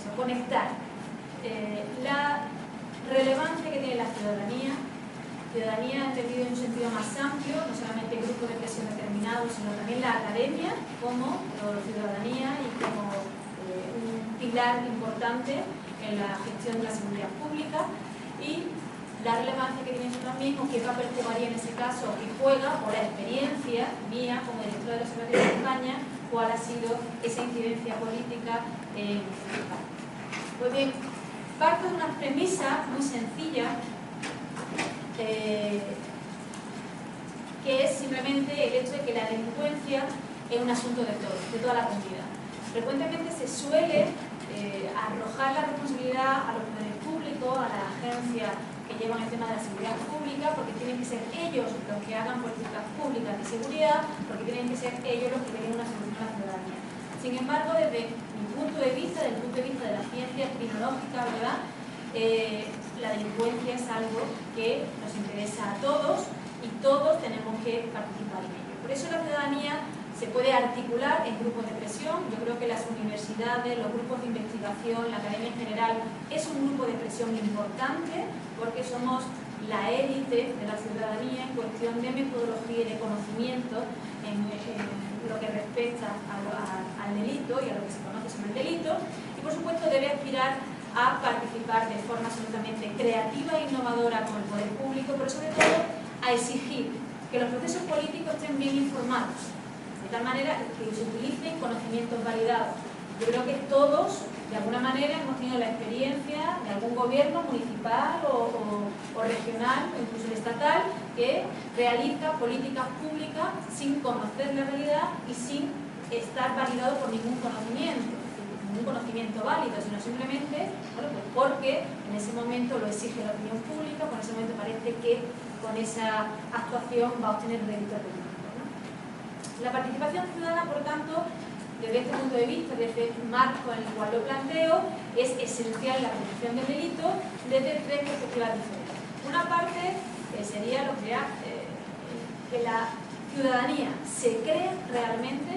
eso, conectar la relevancia que tiene la ciudadanía entendido en un sentido más amplio, no solamente grupos de presión determinados, sino también la academia como ciudadanía y como un pilar importante en la gestión de la seguridad pública, y la relevancia que tiene eso también, o qué papel jugaría en ese caso, o que juega, o la experiencia mía como directora del Observatorio de España, cuál ha sido esa incidencia política en España. Pues bien, parto de una premisa muy sencilla, que es simplemente el hecho de que la delincuencia es un asunto de todos, de toda la comunidad. Frecuentemente se suele arrojar la responsabilidad a los poderes públicos, a la agencia que llevan el tema de la seguridad pública, porque tienen que ser ellos los que hagan políticas públicas de seguridad, porque tienen que ser ellos los que den una solución a la ciudadanía. Sin embargo, desde mi punto de vista, desde el punto de vista de la ciencia criminológica, ¿verdad?, la delincuencia es algo que nos interesa a todos y todos tenemos que participar en ello. Por eso la ciudadanía se puede articular en grupos de presión. Yo creo que las universidades, los grupos de investigación, la academia en general, es un grupo de presión importante porque somos la élite de la ciudadanía en cuestión de metodología y de conocimiento en lo que respecta al delito y a lo que se conoce sobre el delito, y por supuesto debe aspirar a participar de forma absolutamente creativa e innovadora con el poder público, pero sobre todo a exigir que los procesos políticos estén bien informados, de tal manera que se utilicen conocimientos validados. Yo creo que todos, de alguna manera, hemos tenido la experiencia de algún gobierno municipal o regional, o incluso estatal, que realiza políticas públicas sin conocer la realidad y sin estar validado por ningún conocimiento válido, sino simplemente, bueno, pues porque en ese momento lo exige la opinión pública, en ese momento parece que con esa actuación va a obtener rédito económico, ¿no? La participación ciudadana, por tanto, desde este punto de vista, desde el marco en el cual lo planteo, es esencial la prevención del delito desde tres perspectivas diferentes. Una parte sería lo que la ciudadanía se cree realmente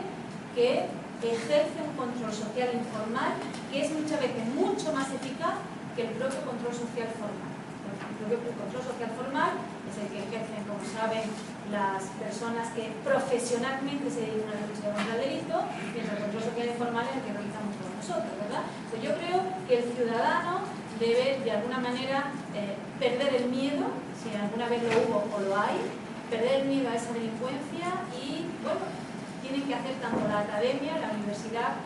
que ejerce un control social informal que es muchas veces mucho más eficaz que el propio control social formal. El propio control social formal es el que ejercen, como saben, las personas que profesionalmente se dedican a la lucha contra el delito, mientras el control social informal es el que realizamos todos nosotros, ¿verdad? Pues yo creo que el ciudadano debe, de alguna manera, perder el miedo, si alguna vez lo hubo o lo hay, perder el miedo a esa delincuencia y, bueno, tienen que hacer tanto la academia, la universidad,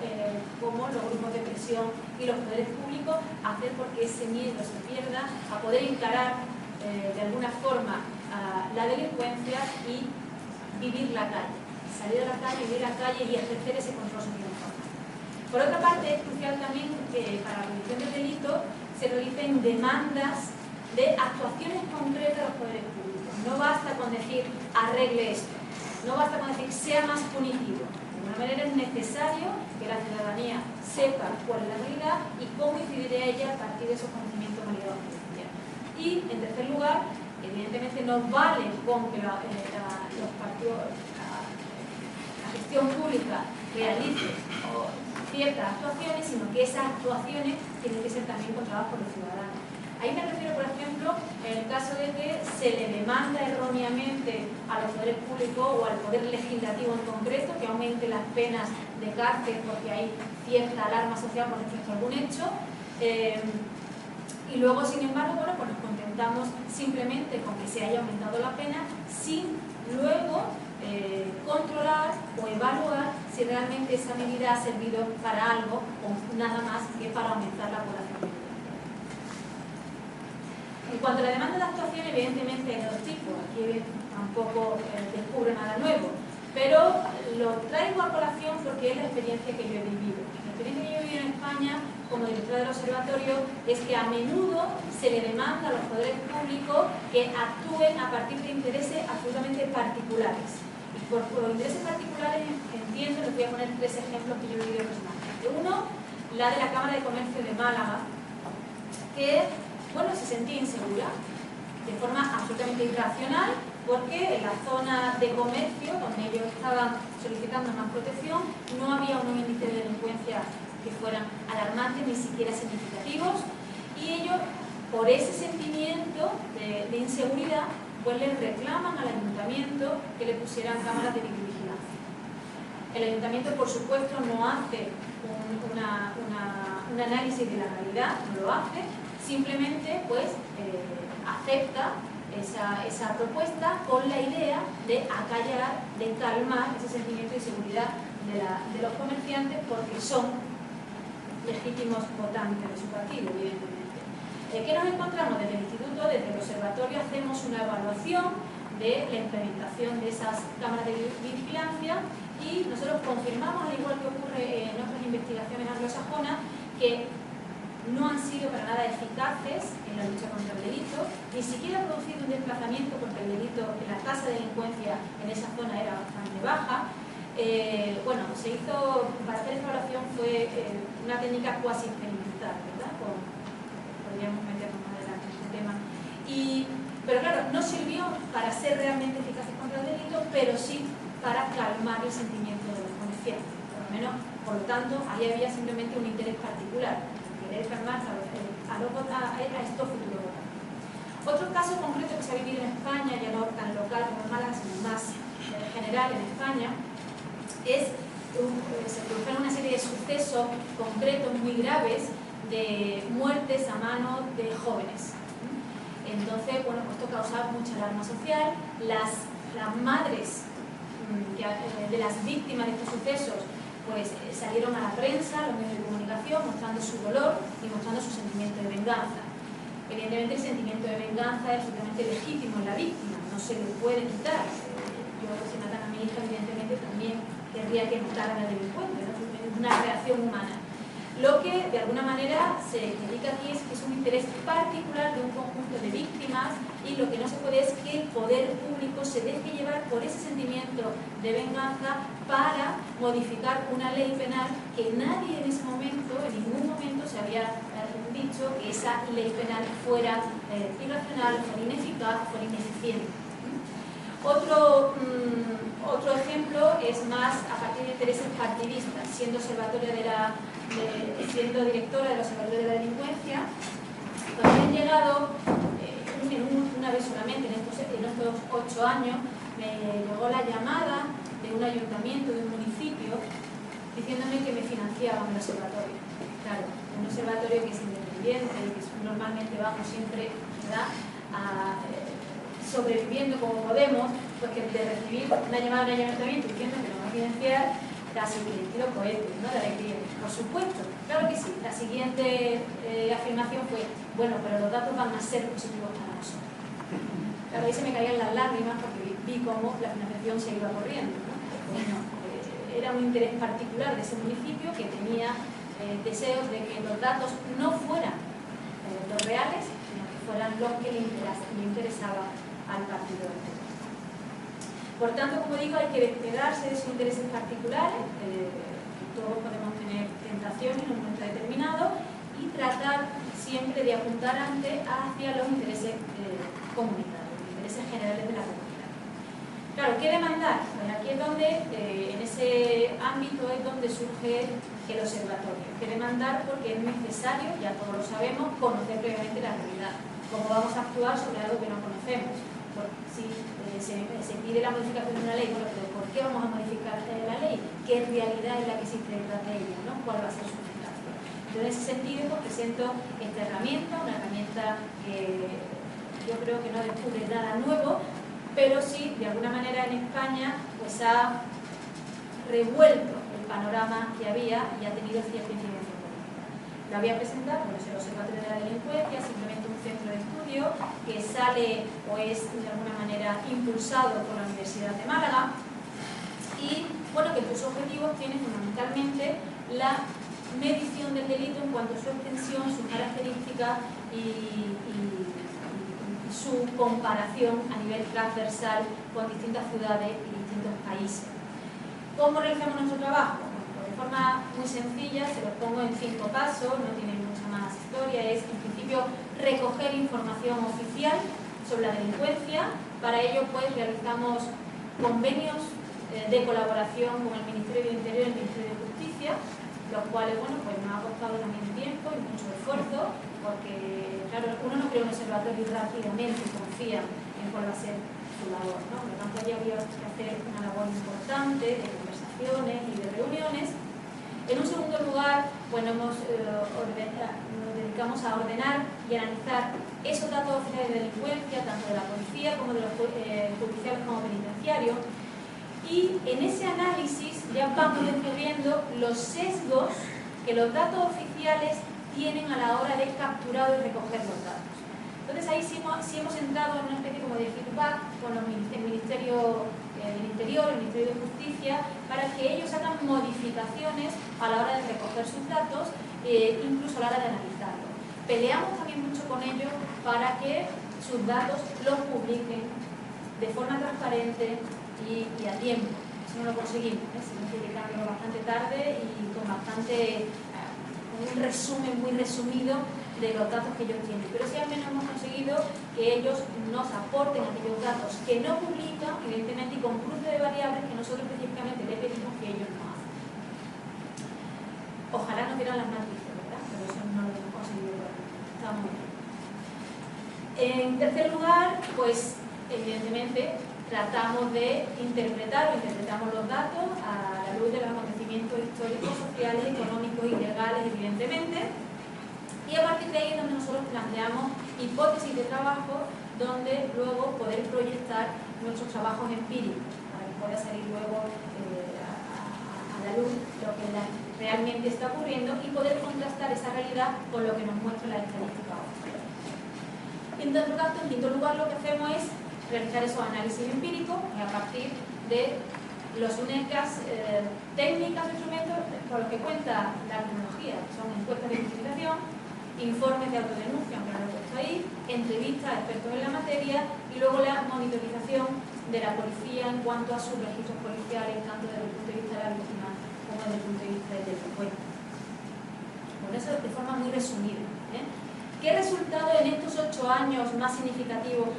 como los grupos de presión y los poderes públicos, hacer porque ese miedo se pierda, a poder encarar de alguna forma la delincuencia y vivir la calle, salir a la calle, vivir la calle y ejercer ese control social informal. Por otra parte, es crucial también que para la prevención del delito se realicen demandas de actuaciones concretas de los poderes públicos. No basta con decir arregle esto. No basta con decir sea más punitivo. De alguna manera es necesario que la ciudadanía sepa cuál es la realidad y cómo incidir en ella a partir de esos conocimientos validados por la ciencia. Y, en tercer lugar, evidentemente no vale con que la gestión pública realice ciertas actuaciones, sino que esas actuaciones tienen que ser también controladas por los ciudadanos. Ahí me refiero, por ejemplo, en el caso de que se le demanda erróneamente a los poderes públicos o al poder legislativo en concreto que aumente las penas de cárcel porque hay cierta alarma social por respecto a algún hecho, y luego, sin embargo, bueno, pues nos contentamos simplemente con que se haya aumentado la pena sin luego controlar o evaluar si realmente esa medida ha servido para algo o nada más que para aumentar la población. En cuanto a la demanda de actuación, evidentemente hay dos tipos. Aquí tampoco descubre nada nuevo, pero lo traigo a colación porque es la experiencia que yo he vivido. La experiencia que yo he vivido en España como directora del observatorio es que a menudo se le demanda a los poderes públicos que actúen a partir de intereses absolutamente particulares. Y por intereses particulares entiendo, les voy a poner tres ejemplos que yo he vivido personalmente. Uno, la de la Cámara de Comercio de Málaga, que bueno, se sentía insegura de forma absolutamente irracional porque en la zona de comercio donde ellos estaban solicitando más protección no había un índice de delincuencia que fueran alarmantes, ni siquiera significativos, y ellos, por ese sentimiento de inseguridad, pues les reclaman al ayuntamiento que le pusieran cámaras de videovigilancia. El ayuntamiento, por supuesto, no hace un análisis de la realidad, no lo hace, simplemente pues acepta esa propuesta con la idea de acallar, de calmar ese sentimiento de inseguridad de los comerciantes, porque son legítimos votantes de su partido, evidentemente. ¿Qué nos encontramos? Desde el Instituto, desde el Observatorio, hacemos una evaluación de la implementación de esas cámaras de vigilancia y nosotros confirmamos, al igual que ocurre en otras investigaciones anglosajonas, que no han sido para nada eficaces en la lucha contra el delito, ni siquiera ha producido un desplazamiento, porque el delito, la tasa de delincuencia en esa zona era bastante baja. Bueno, se hizo, para hacer esta evaluación fue una técnica cuasi experimental, ¿verdad? Podríamos meternos más adelante en este tema. Pero claro, no sirvió para ser realmente eficaces contra el delito, pero sí para calmar el sentimiento de los comerciantes. Por lo tanto, ahí había simplemente un interés particular, querer calmar a estos futuros votantes. Otro caso concreto que se ha vivido en España, ya no tan local como en Málaga, sino más general en España, se produjeron una serie de sucesos concretos muy graves de muertes a manos de jóvenes. Entonces, bueno, esto causaba mucha alarma social. Las madres de las víctimas de estos sucesos pues salieron a la prensa, a los medios de comunicación, mostrando su dolor y mostrando su sentimiento de venganza. Evidentemente, el sentimiento de venganza es absolutamente legítimo en la víctima, no se le puede quitar. Yo, si matan a mi hija, evidentemente también querría que mataran al delincuente, ¿no? Es una reacción humana. Lo que de alguna manera se indica aquí es que es un interés particular de un conjunto de víctimas, y lo que no se puede es que el poder público se deje llevar por ese sentimiento de venganza para modificar una ley penal que nadie en ese momento, en ningún momento se había dicho que esa ley penal fuera irracional, fuera ineficaz, fuera ineficiente. Otro ejemplo es más a partir de intereses partidistas. Siendo directora del Observatorio de la Delincuencia, cuando he llegado, una vez solamente en estos 8 años, me llegó la llamada de un ayuntamiento, de un municipio, diciéndome que me financiaban el observatorio. Claro, un observatorio que es independiente y que normalmente vamos siempre, ¿verdad?, sobreviviendo como podemos, pues que de recibir una llamada de un ayuntamiento diciendo que nos va a financiar, casi que le tiro cohetes, ¿no?, de alegría. Por supuesto, claro que sí. La siguiente afirmación fue, bueno, pero los datos van a ser positivos para nosotros. Claro, ahí se me caían las lágrimas porque vi cómo la financiación se iba corriendo, ¿no? Bueno, era un interés particular de ese municipio que tenía deseos de que los datos no fueran los reales, sino que fueran los que le interesaba al partido del PP. Por tanto, como digo, hay que despegarse de esos intereses particulares. Todos podemos tener tentaciones en un momento determinado y tratar siempre de apuntar antes hacia los intereses comunitarios, los intereses generales de la comunidad. Claro, ¿qué demandar? Pues aquí es donde, en ese ámbito es donde surge el observatorio. ¿Qué demandar? Porque es necesario, ya todos lo sabemos, conocer previamente la realidad. ¿Cómo vamos a actuar sobre algo que no conocemos? Si se pide la modificación de una ley, bueno, pero ¿por qué vamos a modificar la ley? ¿Qué realidad es la que existe detrás de ella, ¿no? ¿Cuál va a ser su eficacia? Yo en ese sentido pues, presento esta herramienta, una herramienta que yo creo que no descubre nada nuevo, pero sí, de alguna manera en España pues ha revuelto el panorama que había y ha tenido cierta incidencia política. La voy a presentar, bueno, es el Observatorio de la Delincuencia, simplemente un centro de estudio que sale o es de alguna manera impulsado por la Universidad de Málaga y, bueno, que sus objetivos tienen fundamentalmente la medición del delito en cuanto a su extensión, sus características y su comparación a nivel transversal con distintas ciudades y distintos países. ¿Cómo realizamos nuestro trabajo? Bueno, de forma muy sencilla, se los pongo en 5 pasos, no tiene mucha más historia, es en principio recoger información oficial sobre la delincuencia. Para ello pues realizamos convenios de colaboración con el Ministerio del Interior y el Ministerio de Justicia, los cuales, bueno, pues nos ha costado también tiempo y mucho esfuerzo, porque, claro, uno no crea un observatorio y rápidamente confía en cuál va a ser su labor, ¿no? Por lo tanto, ya había que hacer una labor importante de conversaciones y de reuniones. En un segundo lugar, pues nos dedicamos a ordenar y analizar esos datos oficiales de delincuencia, tanto de la policía como de los judiciales como penitenciarios, y en ese análisis ya vamos descubriendo los sesgos que los datos oficiales tienen a la hora de capturar o de recoger los datos. Entonces ahí sí hemos entrado en una especie como de feedback con el Ministerio del Interior, el Ministerio de Justicia, para que ellos hagan modificaciones a la hora de recoger sus datos, incluso a la hora de analizarlos. Peleamos también mucho con ellos para que sus datos los publiquen de forma transparente y a tiempo. Eso no lo conseguimos, significándolo bastante tarde y con bastante un resumen muy resumido de los datos que ellos tienen, pero sí al menos hemos conseguido que ellos nos aporten aquellos datos que no publican, evidentemente, y con cruce de variables que nosotros específicamente le pedimos que ellos no hacen. Ojalá no dieran las noticias, ¿verdad? Pero eso no lo hemos conseguido todavía. Está muy bien. En tercer lugar, pues evidentemente tratamos de interpretamos los datos a la luz de los acontecimientos históricos, sociales, económicos y legales, evidentemente. Y a partir de ahí es donde nosotros planteamos hipótesis de trabajo, donde luego poder proyectar nuestros trabajos empíricos, para que pueda salir luego a la luz lo que realmente está ocurriendo y poder contrastar esa realidad con lo que nos muestra la estadística oficial. En quinto lugar, lo que hacemos es realizar esos análisis empíricos y a partir de las únicas técnicas o instrumentos con los que cuenta la tecnología, que son encuestas de investigación, informes de autodenuncia, aunque no lo he puesto ahí, entrevistas a expertos en la materia y luego la monitorización de la policía en cuanto a sus registros policiales, tanto desde el punto de vista de la víctima como desde el punto de vista del delincuente. Bueno, eso de forma muy resumida. ¿Qué resultado en estos 8 años más significativos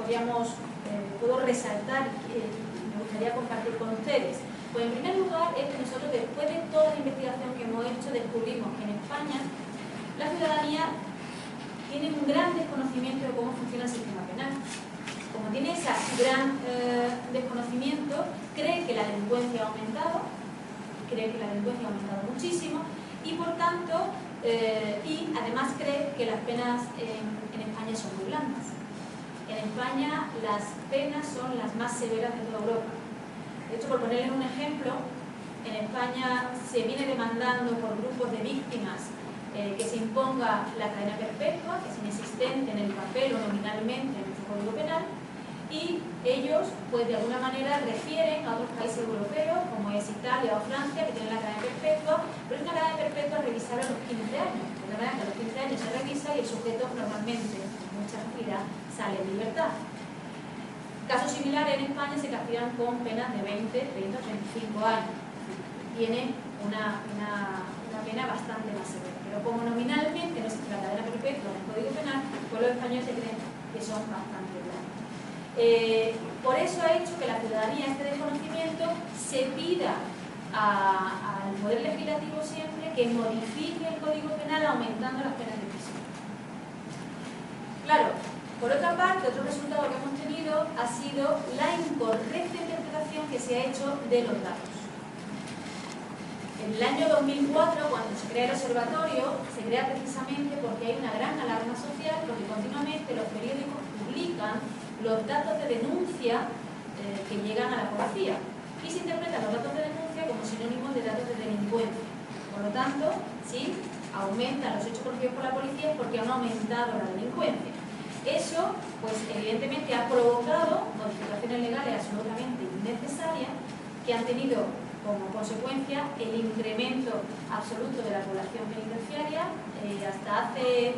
puedo resaltar y me gustaría compartir con ustedes? Pues en primer lugar es que nosotros, después de toda la investigación que hemos hecho, descubrimos que en España la ciudadanía tiene un gran desconocimiento de cómo funciona el sistema penal. Como tiene ese gran desconocimiento, cree que la delincuencia ha aumentado, muchísimo, y por tanto, y además cree que las penas en España son muy blandas. En España las penas son las más severas de toda Europa. De hecho, por ponerles un ejemplo, en España se viene demandando por grupos de víctimas que se imponga la cadena perpetua, que es inexistente en el papel o nominalmente en nuestro Código Penal, y ellos, pues de alguna manera, refieren a otros países europeos, como es Italia o Francia, que tienen la cadena perpetua, pero es una cadena perpetua revisable a los 15 años. De la manera que a los 15 años se revisa y el sujeto normalmente, con mucha facilidad, sale en libertad. Casos similares en España se castigan con penas de 20, 30 o 35 años. Tiene una pena bastante más severa. Pero como nominalmente no existe la cadena perpetua en el Código Penal, pues los españoles se creen que son bastante blandos. Por eso ha hecho que la ciudadanía, este desconocimiento, se pida al Poder Legislativo siempre que modifique el Código Penal aumentando las penas de prisión. Claro, por otra parte, otro resultado que hemos tenido ha sido la incorrecta interpretación que se ha hecho de los datos. En el año 2004, cuando se crea el observatorio, se crea precisamente porque hay una gran alarma social, porque continuamente los periódicos publican los datos de denuncia que llegan a la policía y se interpretan los datos de denuncia como sinónimos de datos de delincuencia. Por lo tanto, si aumentan los hechos conocidos por la policía es porque han aumentado la delincuencia. Eso, pues evidentemente ha provocado modificaciones legales absolutamente innecesarias que han tenido como consecuencia el incremento absoluto de la población penitenciaria. Hasta hace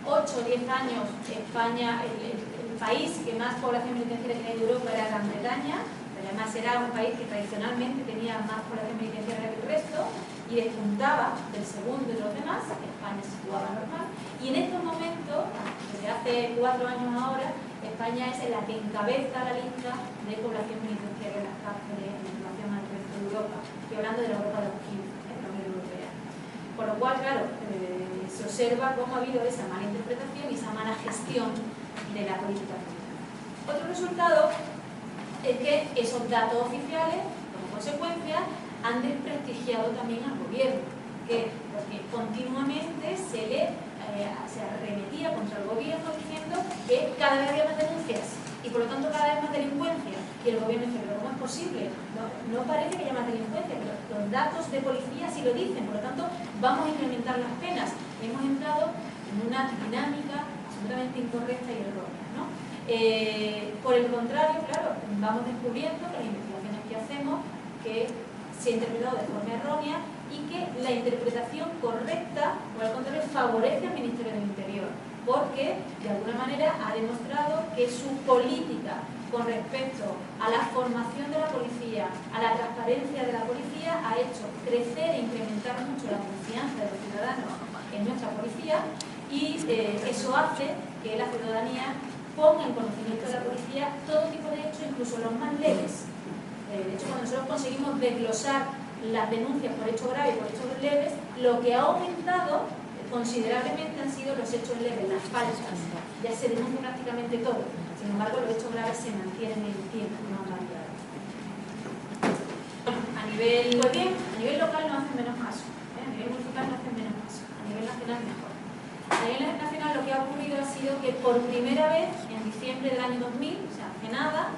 8 o 10 años, España, el país que más población penitenciaria tenía de Europa era Gran Bretaña, pero además era un país que tradicionalmente tenía más población penitenciaria que el resto y despuntaba del segundo de los demás. España se situaba normal, y en estos momentos, desde hace 4 años ahora, España es la que encabeza la lista de población penitenciaria en las cárceles en relación al resto de Europa. Estoy hablando de la Europa de los 15, de la Unión Europea. cual, claro, se observa cómo ha habido esa mala interpretación y esa mala gestión de la política pública. Otro resultado es que esos datos oficiales, como consecuencia, han desprestigiado también al gobierno, porque continuamente se arremetía contra el gobierno diciendo que cada vez había más denuncias y por lo tanto cada vez más delincuencia, y el gobierno dice, pero ¿cómo es posible? No parece que haya más delincuencia, pero los datos de policía sí lo dicen, por lo tanto vamos a incrementar las penas. Hemos entrado en una dinámica absolutamente incorrecta y errónea, ¿no? Por el contrario, claro, vamos descubriendo que las investigaciones que hacemos que se ha interpretado de forma errónea y que la interpretación correcta, por el contrario, favorece al Ministerio del Interior, porque de alguna manera ha demostrado que su política con respecto a la formación de la policía, a la transparencia de la policía, ha hecho crecer e incrementar mucho la confianza de los ciudadanos en nuestra policía, y eso hace que la ciudadanía ponga en conocimiento de la policía todo tipo de hechos, incluso los más leves. De hecho, cuando nosotros conseguimos desglosar las denuncias por hechos graves y por hechos leves, lo que ha aumentado considerablemente han sido los hechos leves, las faltas. Ya se denuncia prácticamente todo. Sin embargo, los hechos graves se mantienen en el tiempo, no han variado. Pues bien, a nivel local no hacen menos caso. A nivel municipal no hacen menos caso. A nivel nacional mejor. A nivel nacional lo que ha ocurrido ha sido que por primera vez, en diciembre del año 2000, o sea, hace nada,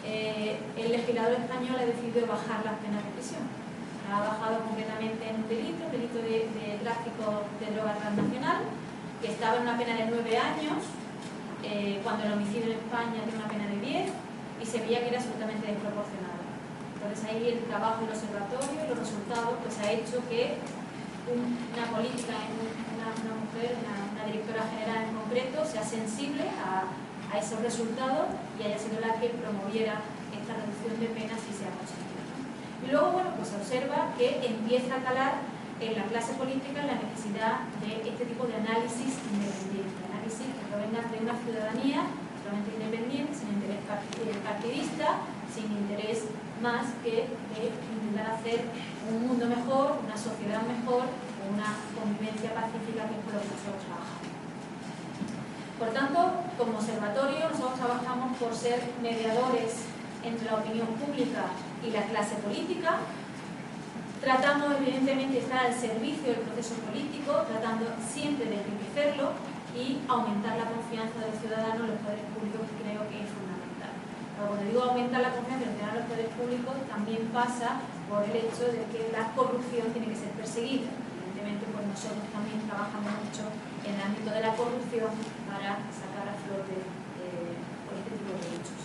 el legislador español ha decidido bajar las penas de prisión. Ha bajado concretamente en un delito de tráfico de droga transnacional, que estaba en una pena de 9 años, cuando el homicidio en España tiene una pena de 10, y se veía que era absolutamente desproporcionado. Entonces ahí el trabajo del observatorio y los resultados pues ha hecho que una política, una mujer, una directora general en concreto, sea sensible a esos resultados y haya sido la que promoviera esta reducción de penas y sea positiva. Y luego, bueno, pues se observa que empieza a calar en la clase política la necesidad de este tipo de análisis independiente, análisis que provengan de una ciudadanía totalmente independiente, sin interés partidista, sin interés más que de intentar hacer un mundo mejor, una sociedad mejor, una convivencia pacífica, que es por lo que nosotros trabajamos. Por tanto, como observatorio, nosotros trabajamos por ser mediadores entre la opinión pública y la clase política. Tratamos, evidentemente, de estar al servicio del proceso político, tratando siempre de enriquecerlo y aumentar la confianza de los ciudadanos en los poderes públicos, que creo que es fundamental. Pero cuando digo aumentar la confianza de los ciudadanos en los poderes públicos, también pasa por el hecho de que la corrupción tiene que ser perseguida. Evidentemente, pues nosotros también trabajamos mucho en el ámbito de la corrupción para sacar a flote este tipo de hechos.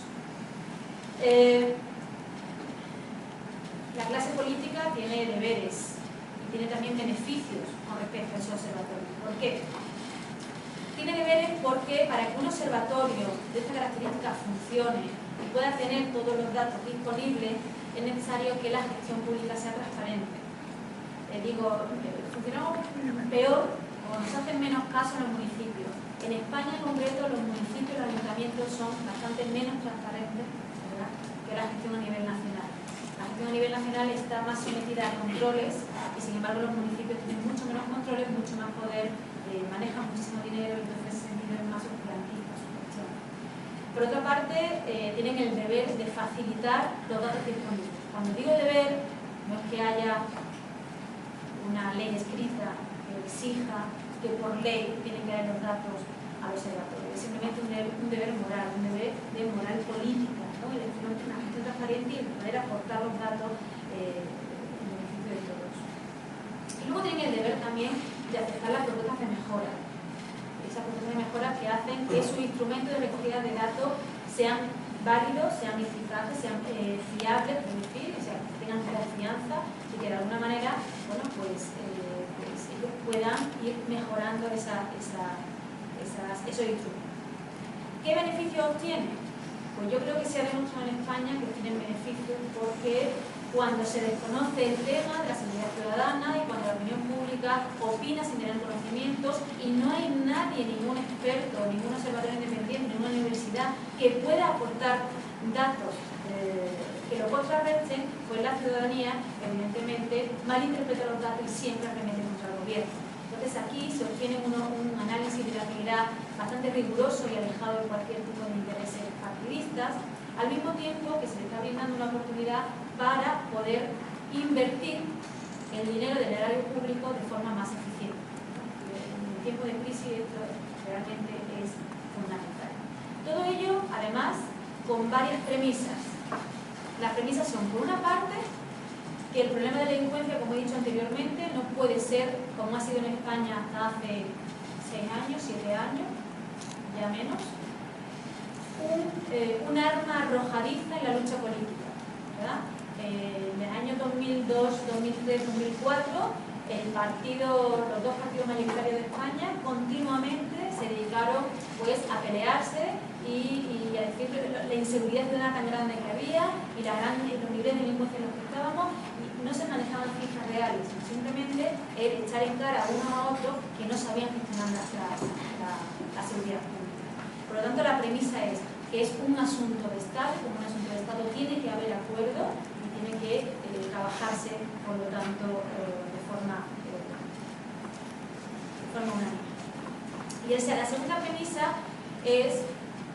La clase política tiene deberes y tiene también beneficios con respecto a ese observatorio. ¿Por qué? Tiene deberes porque para que un observatorio de esta característica funcione y pueda tener todos los datos disponibles, es necesario que la gestión pública sea transparente. Funcionamos peor o nos hacen menos caso en los municipios. En España en concreto los municipios y los ayuntamientos son bastante menos transparentes, ¿verdad?, que la gestión a nivel nacional. La gestión a nivel nacional está más sometida a controles y sin embargo los municipios tienen mucho menos controles, mucho más poder, manejan muchísimo dinero y entonces en ese sentido es más oscurantista su gestión. Por otra parte, tienen el deber de facilitar los datos disponibles. Cuando digo deber, no es que haya una ley escrita que exija que por ley tienen que dar los datos al observatorio. Es simplemente un deber moral, un deber de moral política, ¿no? Y de una gestión transparente y de poder aportar los datos en beneficio de todos. Y luego tienen el deber también de aceptar las propuestas de mejora. Esas propuestas de mejora que hacen que sus instrumentos de recogida de datos sean válidos, sean eficaces, sean fiables, es decir, o sea, que tengan confianza y que de alguna manera, bueno, pues ellos puedan ir mejorando esos instrumentos. ¿Qué beneficios obtienen? Pues yo creo que se ha demostrado en España que tienen beneficios porque cuando se desconoce el tema de la seguridad ciudadana y cuando la opinión pública opina sin tener conocimientos y no hay nadie, ningún experto, ningún observatorio independiente, ninguna universidad que pueda aportar datos que lo contrarresten, pues la ciudadanía, evidentemente, malinterpreta los datos y siempre arremete contra el gobierno. Entonces aquí se obtiene un análisis de la realidad bastante riguroso y alejado de cualquier tipo de intereses partidistas, al mismo tiempo que se le está brindando una oportunidad para poder invertir el dinero del erario público de forma más eficiente. En el tiempo de crisis esto realmente es fundamental. Todo ello, además, con varias premisas. Las premisas son, por una parte, que el problema de la delincuencia, como he dicho anteriormente, no puede ser, como ha sido en España hasta hace 6 años, 7 años, ya menos, un arma arrojadiza en la lucha política, ¿verdad? En el año 2002, 2003, 2004, los dos partidos mayoritarios de España continuamente se dedicaron pues, a pelearse y a decir la inseguridad ciudadana tan grande que había y los niveles de delincuencia en los que estábamos, y no se manejaban cifras reales, simplemente echar en cara a uno a otro que no sabían gestionar la seguridad pública. Por lo tanto, la premisa es que es un asunto de Estado, como un asunto de Estado tiene que haber acuerdo y tiene que trabajarse, por lo tanto, de forma unánime. Y la segunda premisa es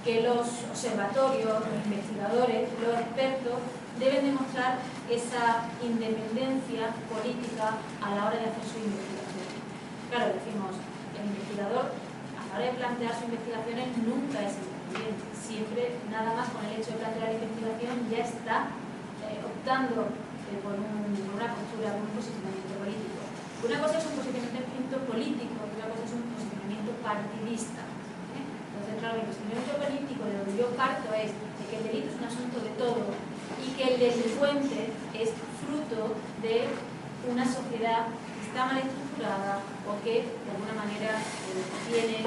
que los observatorios, los investigadores, los expertos deben demostrar esa independencia política a la hora de hacer su investigación. Claro, decimos, el investigador a la hora de plantear sus investigaciones nunca es independiente. Siempre, nada más con el hecho de plantear la investigación, ya está optando por una postura, por un posicionamiento político. Una cosa es un posicionamiento político, otra cosa es un posicionamiento partidista. Entonces, claro, el posicionamiento político de donde yo parto es de que el delito es un asunto de todo y que el delincuente es fruto de una sociedad que está mal estructurada o que, de alguna manera, tiene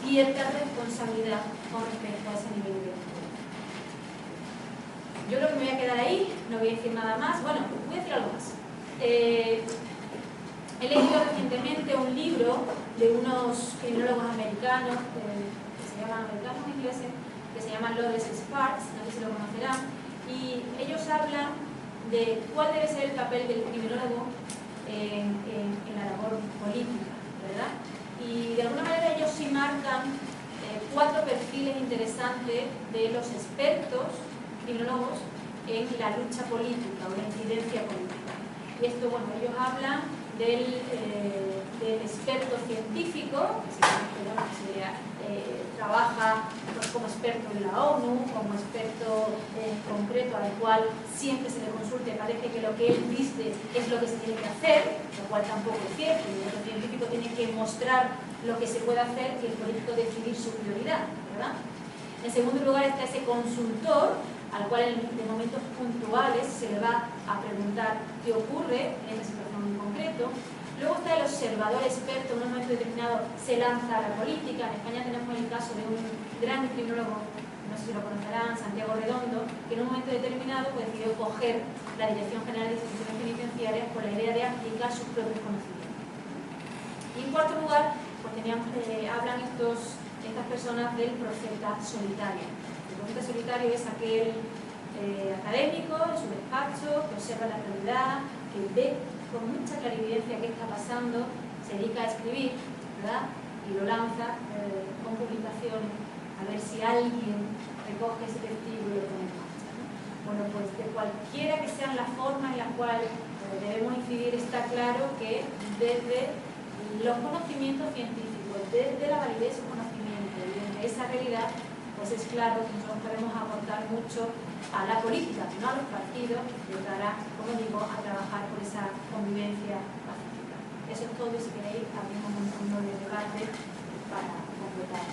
cierta responsabilidad con respecto a ese nivel de delincuencia. Yo creo que me voy a quedar ahí, no voy a decir nada más. Bueno, voy a decir algo más. He leído recientemente un libro de unos criminólogos americanos, que se llaman ingleses, que se llaman Lawless Sparks, no sé si lo conocerán, y ellos hablan de cuál debe ser el papel del criminólogo en la labor política, ¿verdad? Y de alguna manera ellos sí marcan 4 perfiles interesantes de los expertos criminólogos en la lucha política o la incidencia política. Y esto, bueno, ellos hablan del experto científico, que trabaja pues, como experto en la ONU, como experto concreto al cual siempre se le consulte, parece que lo que él dice es lo que se tiene que hacer, lo cual tampoco es cierto. El científico tiene que mostrar lo que se puede hacer y el político decidir su prioridad, ¿verdad? En segundo lugar está ese consultor, al cual en momentos puntuales se le va a preguntar qué ocurre en esa situación en concreto. Luego está el observador experto, en un momento determinado se lanza a la política. En España tenemos el caso de un gran criminólogo, no sé si lo conocerán, Santiago Redondo, que en un momento determinado pues, decidió coger la Dirección General de Instituciones Penitenciarias con la idea de aplicar sus propios conocimientos. Y en cuarto lugar, pues hablan estas personas del profeta solitario. El profeta solitario es aquel académico en su despacho que observa la realidad, que ve con mucha clarividencia qué está pasando, se dedica a escribir, ¿verdad? Y lo lanza con publicaciones a ver si alguien recoge ese testigo y lo pone en marcha, ¿no? Bueno, pues de cualquiera que sean las formas en las cuales debemos incidir, está claro que desde los conocimientos científicos, desde la validez de su conocimiento y desde esa realidad, pues es claro que nosotros podemos aportar mucho a la política, no a los partidos, de cara, como digo, a trabajar por esa convivencia pacífica. Eso es todo y si queréis abrimos un nuevo debate para completar.